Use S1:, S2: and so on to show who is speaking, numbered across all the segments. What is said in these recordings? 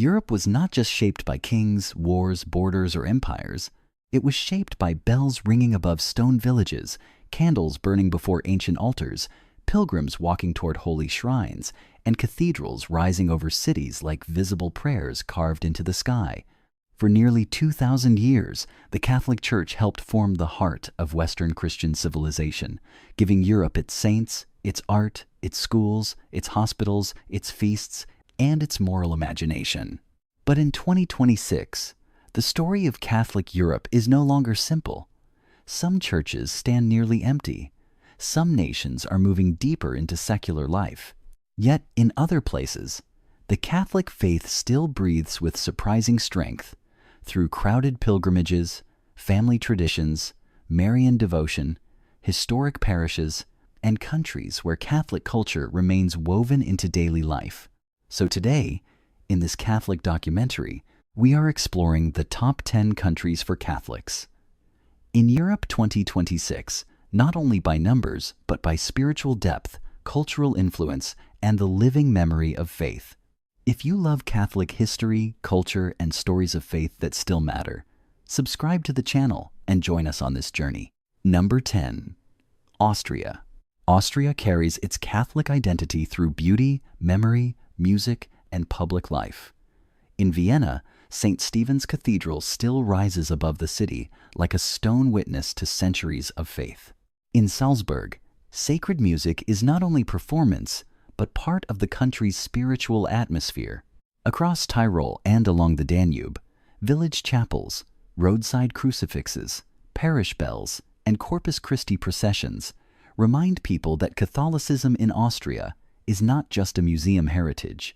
S1: Europe was not just shaped by kings, wars, borders, or empires. It was shaped by bells ringing above stone villages, candles burning before ancient altars, pilgrims walking toward holy shrines, and cathedrals rising over cities like visible prayers carved into the sky. For nearly 2,000 years, the Catholic Church helped form the heart of Western Christian civilization, giving Europe its saints, its art, its schools, its hospitals, its feasts, and its moral imagination. But in 2026, the story of Catholic Europe is no longer simple. Some churches stand nearly empty. Some nations are moving deeper into secular life. Yet in other places, the Catholic faith still breathes with surprising strength through crowded pilgrimages, family traditions, Marian devotion, historic parishes, and countries where Catholic culture remains woven into daily life. So today, in this Catholic documentary, we are exploring the top 10 countries for Catholics. In Europe 2026, not only by numbers, but by spiritual depth, cultural influence, and the living memory of faith. If you love Catholic history, culture, and stories of faith that still matter, subscribe to the channel and join us on this journey. Number 10. Austria. Austria carries its Catholic identity through beauty, memory, music, and public life. In Vienna, St. Stephen's Cathedral still rises above the city like a stone witness to centuries of faith. In Salzburg, sacred music is not only performance, but part of the country's spiritual atmosphere. Across Tyrol and along the Danube, village chapels, roadside crucifixes, parish bells, and Corpus Christi processions remind people that Catholicism in Austria is not just a museum heritage.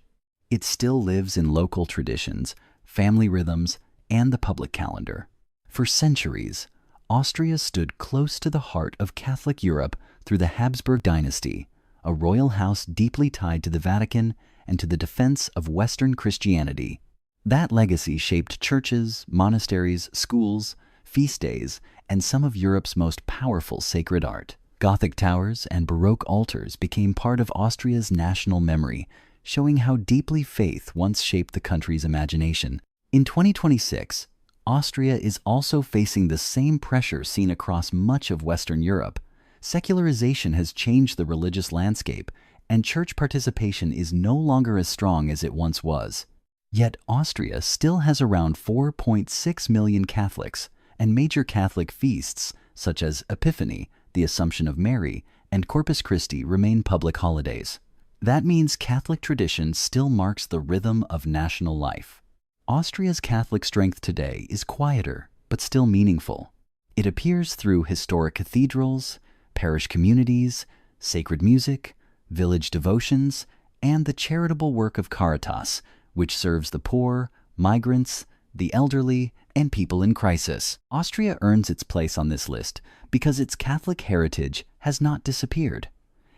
S1: It still lives in local traditions, family rhythms, and the public calendar. For centuries, Austria stood close to the heart of Catholic Europe through the Habsburg dynasty, a royal house deeply tied to the Vatican and to the defense of Western Christianity. That legacy shaped churches, monasteries, schools, feast days, and some of Europe's most powerful sacred art. Gothic towers and Baroque altars became part of Austria's national memory, showing how deeply faith once shaped the country's imagination. In 2026, Austria is also facing the same pressure seen across much of Western Europe. Secularization has changed the religious landscape, and church participation is no longer as strong as it once was. Yet Austria still has around 4.6 million Catholics, and major Catholic feasts such as Epiphany, the Assumption of Mary, and Corpus Christi remain public holidays. That means Catholic tradition still marks the rhythm of national life. Austria's Catholic strength today is quieter, but still meaningful. It appears through historic cathedrals, parish communities, sacred music, village devotions, and the charitable work of Caritas, which serves the poor, migrants, the elderly, and people in crisis. Austria earns its place on this list because its Catholic heritage has not disappeared.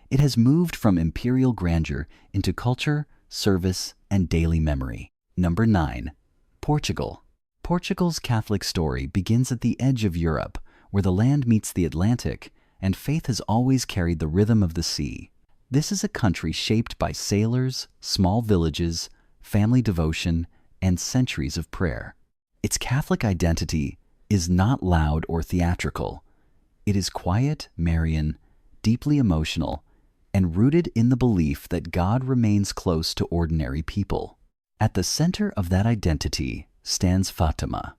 S1: It has moved from imperial grandeur into culture, service, and daily memory. Number 9. Portugal. Portugal's Catholic story begins at the edge of Europe, where the land meets the Atlantic, and faith has always carried the rhythm of the sea. This is a country shaped by sailors, small villages, family devotion, and centuries of prayer. Its Catholic identity is not loud or theatrical. It is quiet, Marian, deeply emotional, and rooted in the belief that God remains close to ordinary people. At the center of that identity stands Fatima.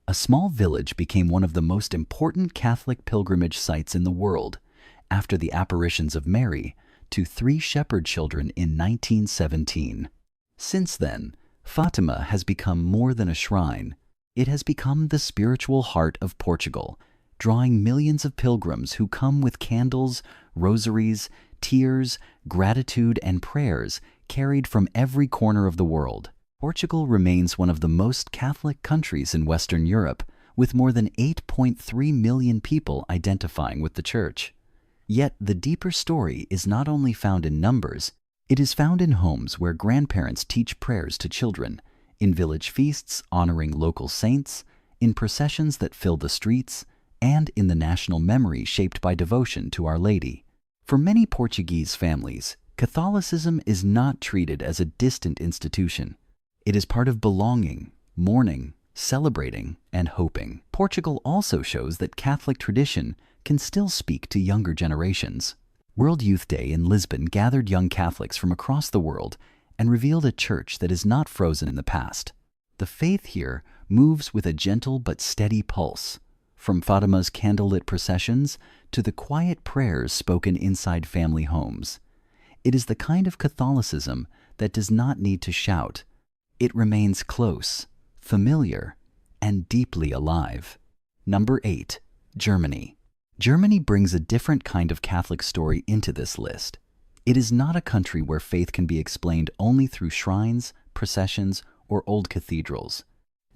S1: A small village became one of the most important Catholic pilgrimage sites in the world after the apparitions of Mary to 3 shepherd children in 1917. Since then, Fatima has become more than a shrine. It has become the spiritual heart of Portugal, drawing millions of pilgrims who come with candles, rosaries, tears, gratitude, and prayers carried from every corner of the world. Portugal remains one of the most Catholic countries in Western Europe, with more than 8.3 million people identifying with the Church. Yet the deeper story is not only found in numbers, it is found in homes where grandparents teach prayers to children, in village feasts honoring local saints, in processions that fill the streets, and in the national memory shaped by devotion to Our Lady. For many Portuguese families, Catholicism is not treated as a distant institution. It is part of belonging, mourning, celebrating, and hoping. Portugal also shows that Catholic tradition can still speak to younger generations. World Youth Day in Lisbon gathered young Catholics from across the world and revealed a church that is not frozen in the past. The faith here moves with a gentle but steady pulse, from Fatima's candlelit processions to the quiet prayers spoken inside family homes. It is the kind of Catholicism that does not need to shout. It remains close, familiar, and deeply alive. Number 8. Germany. Germany brings a different kind of Catholic story into this list. It is not a country where faith can be explained only through shrines, processions, or old cathedrals.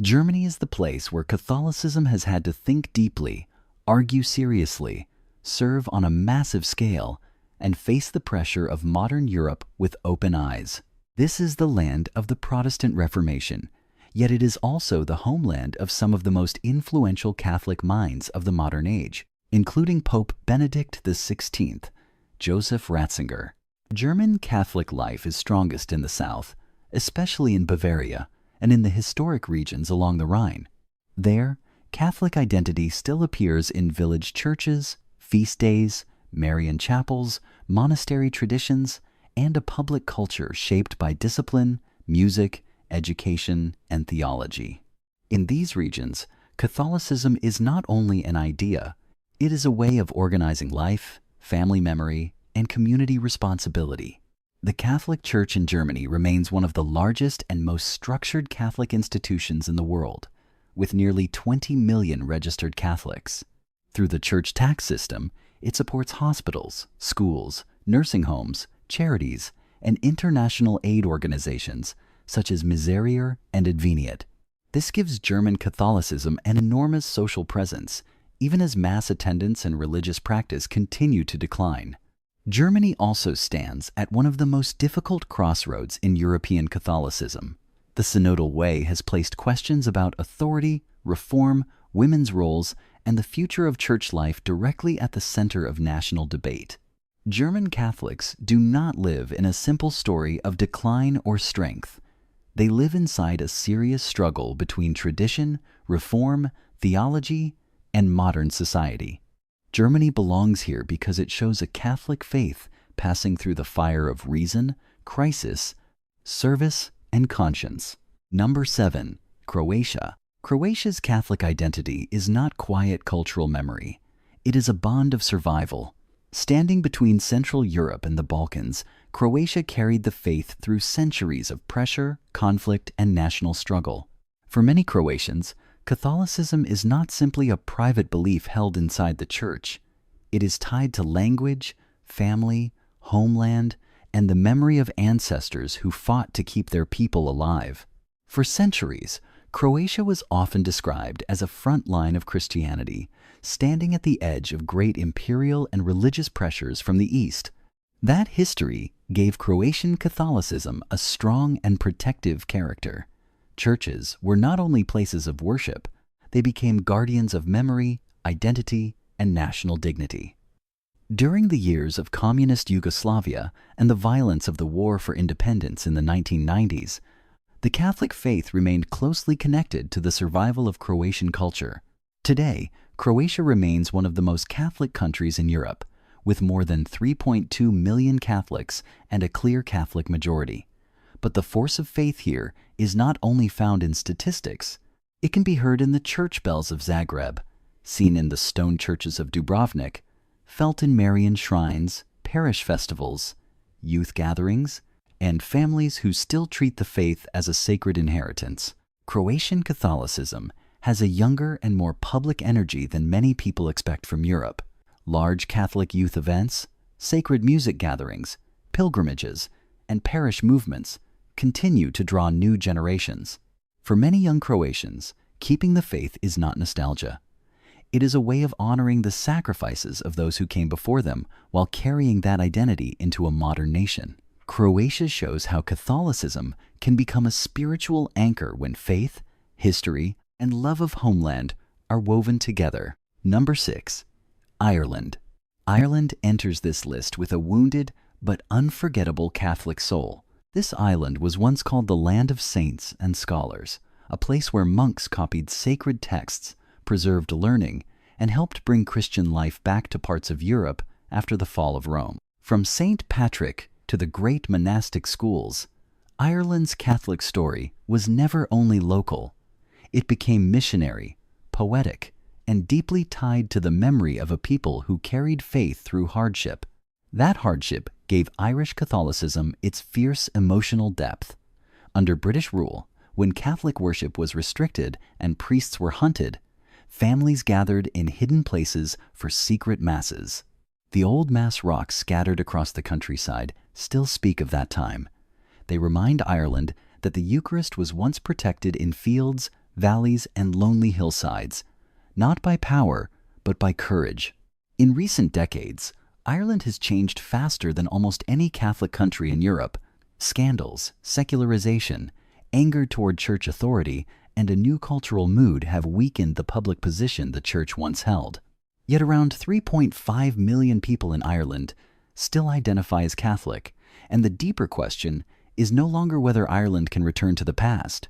S1: Germany is the place where Catholicism has had to think deeply, argue seriously, serve on a massive scale, and face the pressure of modern Europe with open eyes. This is the land of the Protestant Reformation, yet it is also the homeland of some of the most influential Catholic minds of the modern age, including Pope Benedict XVI, Joseph Ratzinger. German Catholic life is strongest in the south, especially in Bavaria and in the historic regions along the Rhine. There, Catholic identity still appears in village churches, feast days, Marian chapels, monastery traditions, and a public culture shaped by discipline, music, education, and theology. In these regions, Catholicism is not only an idea, it is a way of organizing life, family memory, and community responsibility. The Catholic Church in Germany remains one of the largest and most structured Catholic institutions in the world, with nearly 20 million registered Catholics. Through the church tax system, it supports hospitals, schools, nursing homes, charities, and international aid organizations such as Miserior and Adveniat. This gives German Catholicism an enormous social presence, even as mass attendance and religious practice continue to decline. Germany also stands at one of the most difficult crossroads in European Catholicism. The synodal way has placed questions about authority, reform, women's roles, and the future of church life directly at the center of national debate. German Catholics do not live in a simple story of decline or strength. They live inside a serious struggle between tradition, reform, theology, and modern society. Germany belongs here because it shows a Catholic faith passing through the fire of reason, crisis, service, and conscience. Number 7. Croatia. Croatia's Catholic identity is not quiet cultural memory. It is a bond of survival. Standing between Central Europe and the Balkans, Croatia carried the faith through centuries of pressure, conflict, and national struggle. For many Croatians, Catholicism is not simply a private belief held inside the church. It is tied to language, family, homeland, and the memory of ancestors who fought to keep their people alive. For centuries, Croatia was often described as a front line of Christianity, standing at the edge of great imperial and religious pressures from the East. That history gave Croatian Catholicism a strong and protective character. Churches were not only places of worship, they became guardians of memory, identity, and national dignity. During the years of communist Yugoslavia and the violence of the War for Independence in the 1990s, the Catholic faith remained closely connected to the survival of Croatian culture. Today, Croatia remains one of the most Catholic countries in Europe, with more than 3.2 million Catholics and a clear Catholic majority. But the force of faith here is not only found in statistics. It can be heard in the church bells of Zagreb, seen in the stone churches of Dubrovnik, felt in Marian shrines, parish festivals, youth gatherings, and families who still treat the faith as a sacred inheritance. Croatian Catholicism has a younger and more public energy than many people expect from Europe. Large Catholic youth events, sacred music gatherings, pilgrimages, and parish movements continue to draw new generations. For many young Croatians, keeping the faith is not nostalgia. It is a way of honoring the sacrifices of those who came before them while carrying that identity into a modern nation. Croatia shows how Catholicism can become a spiritual anchor when faith, history, and love of homeland are woven together. Number 6. Ireland. Ireland enters this list with a wounded but unforgettable Catholic soul. This island was once called the Land of Saints and Scholars, a place where monks copied sacred texts, preserved learning, and helped bring Christian life back to parts of Europe after the fall of Rome. From St. Patrick to the great monastic schools, Ireland's Catholic story was never only local. It became missionary, poetic, and deeply tied to the memory of a people who carried faith through hardship. That hardship gave Irish Catholicism its fierce emotional depth. Under British rule, when Catholic worship was restricted and priests were hunted, families gathered in hidden places for secret masses. The old mass rocks scattered across the countryside still speak of that time. They remind Ireland that the Eucharist was once protected in fields, valleys, and lonely hillsides, not by power, but by courage. In recent decades, Ireland has changed faster than almost any Catholic country in Europe. Scandals, secularization, anger toward church authority, and a new cultural mood have weakened the public position the church once held. Yet around 3.5 million people in Ireland still identify as Catholic, and the deeper question is no longer whether Ireland can return to the past.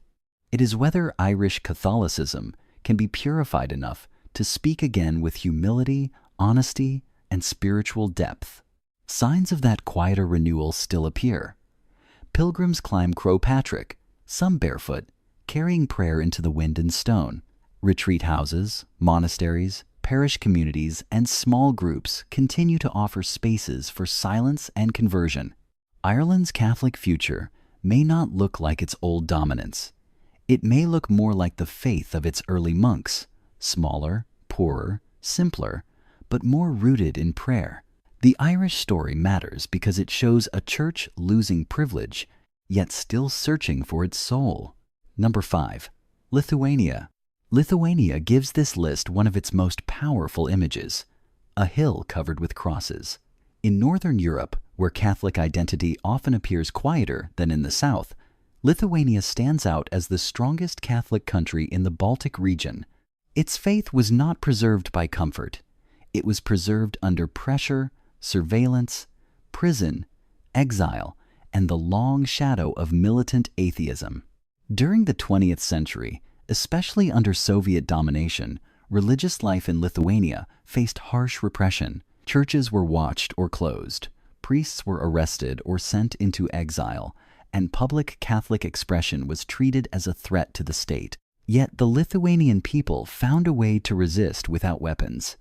S1: It is whether Irish Catholicism can be purified enough to speak again with humility, honesty, and spiritual depth. Signs of that quieter renewal still appear. Pilgrims climb Croagh Patrick, some barefoot, carrying prayer into the wind and stone. Retreat houses, monasteries, parish communities, and small groups continue to offer spaces for silence and conversion. Ireland's Catholic future may not look like its old dominance. It may look more like the faith of its early monks, smaller, poorer, simpler, but more rooted in prayer. The Irish story matters because it shows a church losing privilege, yet still searching for its soul. Number 5. Lithuania. Lithuania gives this list one of its most powerful images: a hill covered with crosses. In Northern Europe, where Catholic identity often appears quieter than in the South, Lithuania stands out as the strongest Catholic country in the Baltic region. Its faith was not preserved by comfort. It was preserved under pressure, surveillance, prison, exile, and the long shadow of militant atheism. During the 20th century, especially under Soviet domination, religious life in Lithuania faced harsh repression. Churches were watched or closed, priests were arrested or sent into exile, and public Catholic expression was treated as a threat to the state. Yet the Lithuanian people found a way to resist without weapons.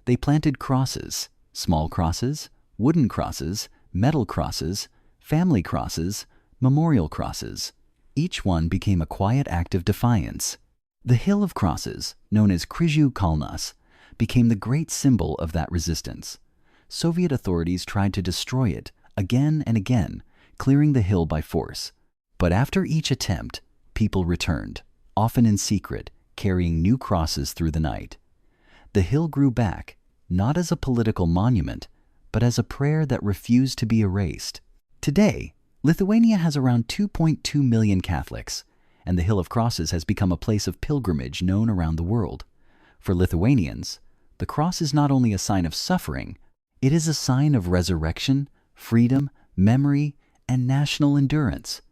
S1: They planted crosses, small crosses, wooden crosses, metal crosses, family crosses, memorial crosses. Each one became a quiet act of defiance. The Hill of Crosses, known as Kryžių kalnas, became the great symbol of that resistance. Soviet authorities tried to destroy it again and again, clearing the hill by force. But after each attempt, people returned, often in secret, carrying new crosses through the night. The hill grew back, not as a political monument, but as a prayer that refused to be erased. Today, Lithuania has around 2.2 million Catholics, and the Hill of Crosses has become a place of pilgrimage known around the world. For Lithuanians, the cross is not only a sign of suffering, it is a sign of resurrection, freedom, memory, and national endurance.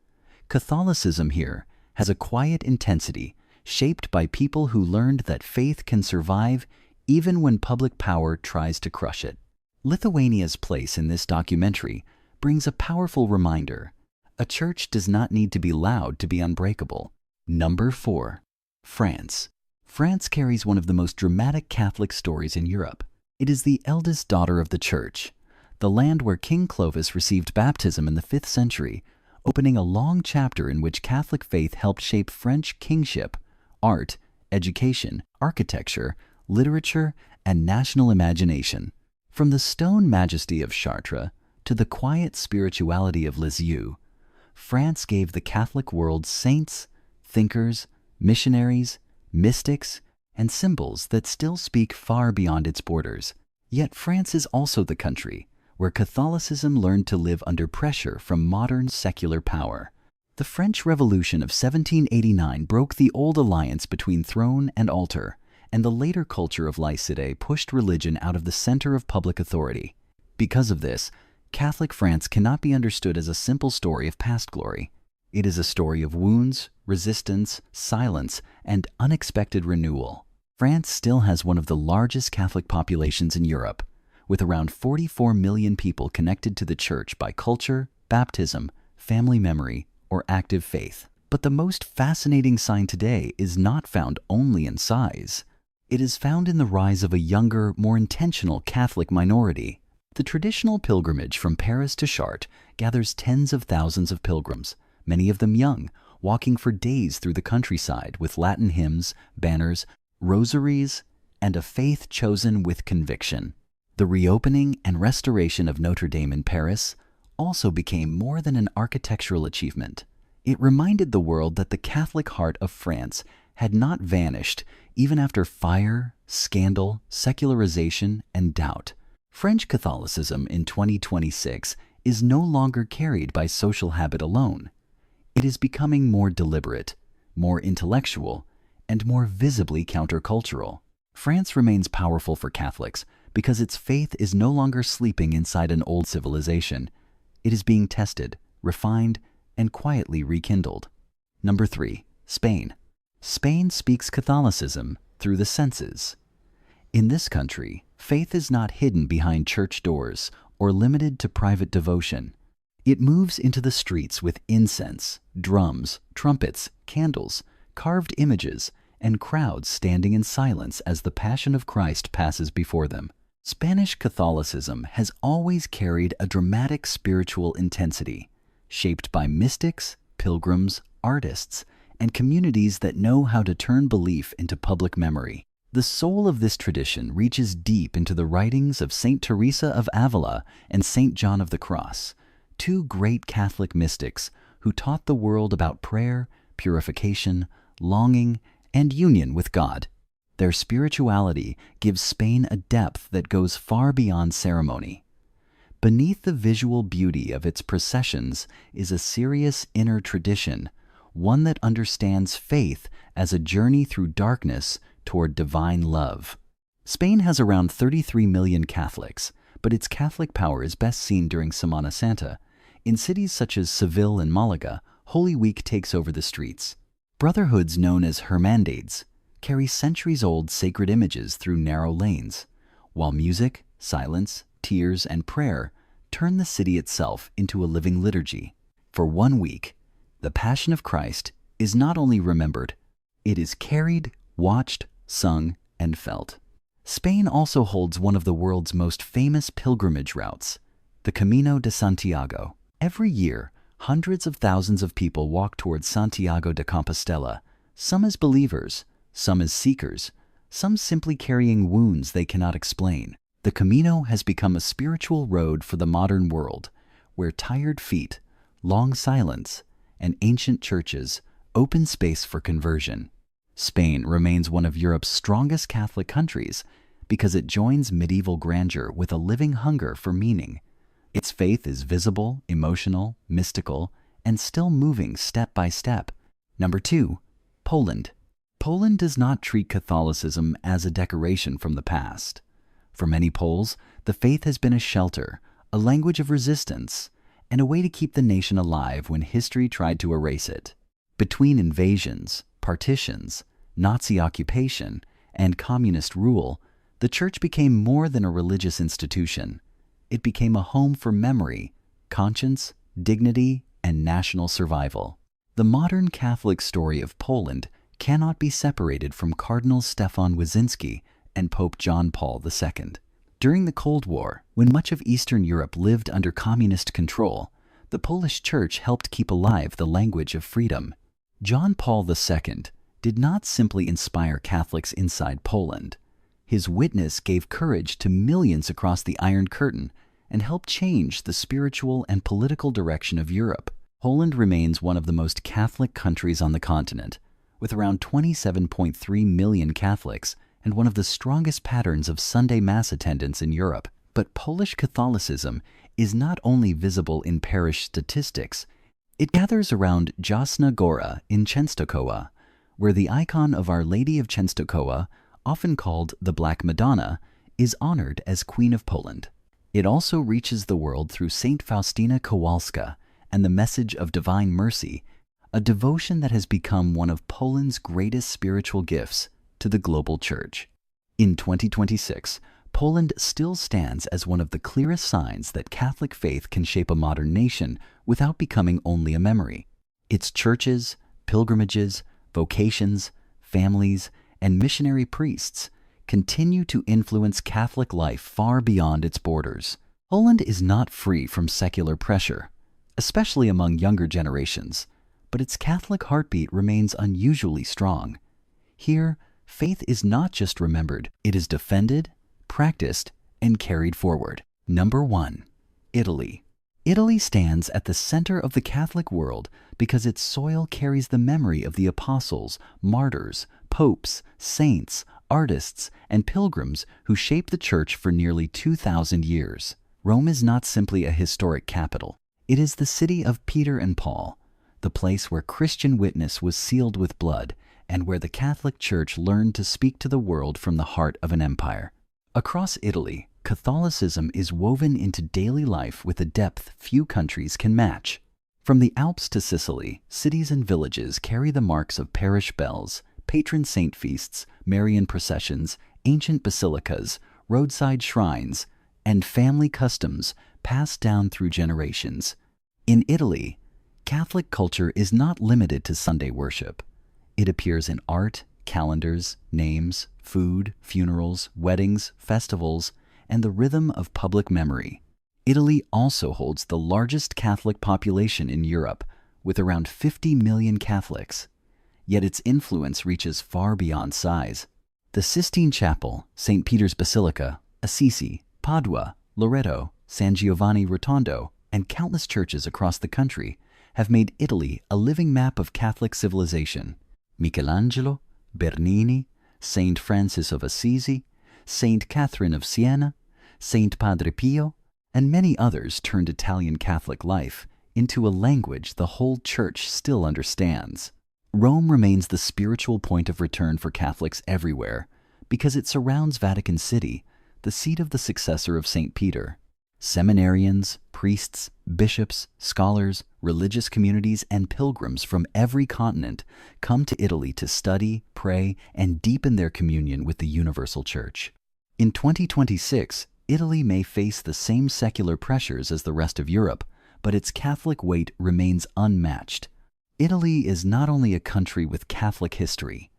S1: Catholicism here has a quiet intensity shaped by people who learned that faith can survive even when public power tries to crush it. Lithuania's place in this documentary brings a powerful reminder: a church does not need to be loud to be unbreakable. Number 4. France. France carries one of the most dramatic Catholic stories in Europe. It is the eldest daughter of the Church, the land where King Clovis received baptism in the 5th century, opening a long chapter in which Catholic faith helped shape French kingship, art, education, architecture, literature, and national imagination. From the stone majesty of Chartres to the quiet spirituality of Lisieux, France gave the Catholic world saints, thinkers, missionaries, mystics, and symbols that still speak far beyond its borders. Yet France is also the country where Catholicism learned to live under pressure from modern secular power. The French Revolution of 1789 broke the old alliance between throne and altar, and the later culture of laïcité pushed religion out of the center of public authority. Because of this, Catholic France cannot be understood as a simple story of past glory. It is a story of wounds, resistance, silence, and unexpected renewal. France still has one of the largest Catholic populations in Europe, with around 44 million people connected to the Church by culture, baptism, family memory, or active faith. But the most fascinating sign today is not found only in size. It is found in the rise of a younger, more intentional Catholic minority. The traditional pilgrimage from Paris to Chartres gathers tens of thousands of pilgrims, many of them young, walking for days through the countryside with Latin hymns, banners, rosaries, and a faith chosen with conviction. The reopening and restoration of Notre Dame in Paris also became more than an architectural achievement. It reminded the world that the Catholic heart of France had not vanished even after fire, scandal, secularization, and doubt. French Catholicism in 2026 is no longer carried by social habit alone. It is becoming more deliberate, more intellectual, and more visibly countercultural. France remains powerful for Catholics because its faith is no longer sleeping inside an old civilization. It is being tested, refined, and quietly rekindled. Number 3. Spain. Spain speaks Catholicism through the senses. In this country, faith is not hidden behind church doors or limited to private devotion. It moves into the streets with incense, drums, trumpets, candles, carved images, and crowds standing in silence as the Passion of Christ passes before them. Spanish Catholicism has always carried a dramatic spiritual intensity, shaped by mystics, pilgrims, artists, and communities that know how to turn belief into public memory. The soul of this tradition reaches deep into the writings of Saint Teresa of Avila and Saint John of the Cross, two great Catholic mystics who taught the world about prayer, purification, longing, and union with God. Their spirituality gives Spain a depth that goes far beyond ceremony. Beneath the visual beauty of its processions is a serious inner tradition, one that understands faith as a journey through darkness toward divine love. Spain has around 33 million Catholics, but its Catholic power is best seen during Semana Santa. In cities such as Seville and Malaga, Holy Week takes over the streets. Brotherhoods known as hermandades carry centuries-old sacred images through narrow lanes, while music, silence, tears, and prayer turn the city itself into a living liturgy. For 1 week, the Passion of Christ is not only remembered, it is carried, watched, sung, and felt. Spain also holds one of the world's most famous pilgrimage routes, the Camino de Santiago. Every year, hundreds of thousands of people walk towards Santiago de Compostela, some as believers, some as seekers, some simply carrying wounds they cannot explain. The Camino has become a spiritual road for the modern world, where tired feet, long silence, and ancient churches open space for conversion. Spain remains one of Europe's strongest Catholic countries because it joins medieval grandeur with a living hunger for meaning. Its faith is visible, emotional, mystical, and still moving step by step. Number 2. Poland. Poland does not treat Catholicism as a decoration from the past. For many Poles, the faith has been a shelter, a language of resistance, and a way to keep the nation alive when history tried to erase it. Between invasions, partitions, Nazi occupation, and communist rule, the church became more than a religious institution. It became a home for memory, conscience, dignity, and national survival. The modern Catholic story of Poland cannot be separated from Cardinal Stefan Wyszynski and Pope John Paul II. During the Cold War, when much of Eastern Europe lived under communist control, the Polish Church helped keep alive the language of freedom. John Paul II did not simply inspire Catholics inside Poland. His witness gave courage to millions across the Iron Curtain and helped change the spiritual and political direction of Europe. Poland remains one of the most Catholic countries on the continent, with around 27.3 million Catholics and one of the strongest patterns of Sunday Mass attendance in Europe. But Polish Catholicism is not only visible in parish statistics, it gathers around Jasna Gora in Częstochowa, where the icon of Our Lady of Częstochowa, often called the Black Madonna, is honored as Queen of Poland. It also reaches the world through Saint Faustina Kowalska and the message of divine mercy, a devotion that has become one of Poland's greatest spiritual gifts to the global church. In 2026, Poland still stands as one of the clearest signs that Catholic faith can shape a modern nation without becoming only a memory. Its churches, pilgrimages, vocations, families, and missionary priests continue to influence Catholic life far beyond its borders. Poland is not free from secular pressure, especially among younger generations, but its Catholic heartbeat remains unusually strong. Here, faith is not just remembered, it is defended, practiced, and carried forward. Number 1. Italy. Italy stands at the center of the Catholic world because its soil carries the memory of the apostles, martyrs, popes, saints, artists, and pilgrims who shaped the Church for nearly 2,000 years. Rome is not simply a historic capital. It is the city of Peter and Paul, the place where Christian witness was sealed with blood and where the Catholic Church learned to speak to the world from the heart of an empire. Across Italy, Catholicism is woven into daily life with a depth few countries can match. From the Alps to Sicily, cities and villages carry the marks of parish bells, patron saint feasts, Marian processions, ancient basilicas, roadside shrines, and family customs passed down through generations. In Italy, Catholic culture is not limited to Sunday worship. It appears in art, calendars, names, food, funerals, weddings, festivals, and the rhythm of public memory. Italy also holds the largest Catholic population in Europe, with around 50 million Catholics. Yet its influence reaches far beyond size. The Sistine Chapel, St. Peter's Basilica, Assisi, Padua, Loreto, San Giovanni Rotondo, and countless churches across the country have made Italy a living map of Catholic civilization. Michelangelo, Bernini, Saint Francis of Assisi, Saint Catherine of Siena, Saint Padre Pio, and many others turned Italian Catholic life into a language the whole Church still understands. Rome remains the spiritual point of return for Catholics everywhere because it surrounds Vatican City, the seat of the successor of St. Peter. Seminarians, priests, bishops, scholars, religious communities, and pilgrims from every continent come to Italy to study, pray, and deepen their communion with the universal Church. In 2026, Italy may face the same secular pressures as the rest of Europe, but its Catholic weight remains unmatched. Italy is not only a country with Catholic history,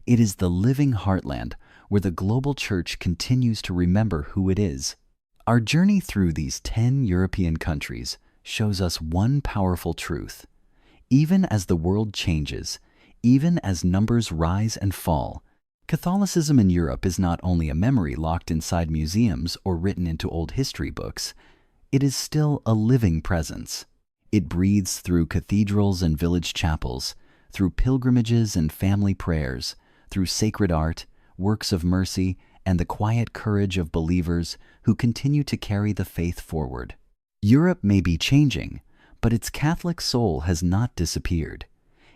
S1: it is the living heartland where the global Church continues to remember who it is. Our journey through these 10 European countries shows us one powerful truth. Even as the world changes, even as numbers rise and fall, Catholicism in Europe is not only a memory locked inside museums or written into old history books, it is still a living presence. It breathes through cathedrals and village chapels, through pilgrimages and family prayers, through sacred art, works of mercy, and the quiet courage of believers who continue to carry the faith forward. Europe may be changing, but its Catholic soul has not disappeared.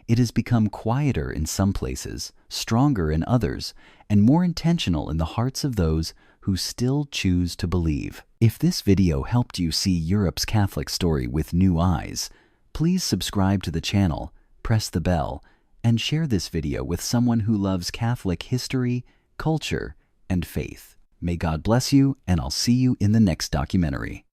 S1: It has become quieter in some places, stronger in others, and more intentional in the hearts of those who still choose to believe. If this video helped you see Europe's Catholic story with new eyes, please subscribe to the channel, press the bell, and share this video with someone who loves Catholic history, culture, and faith. May God bless you, and I'll see you in the next documentary.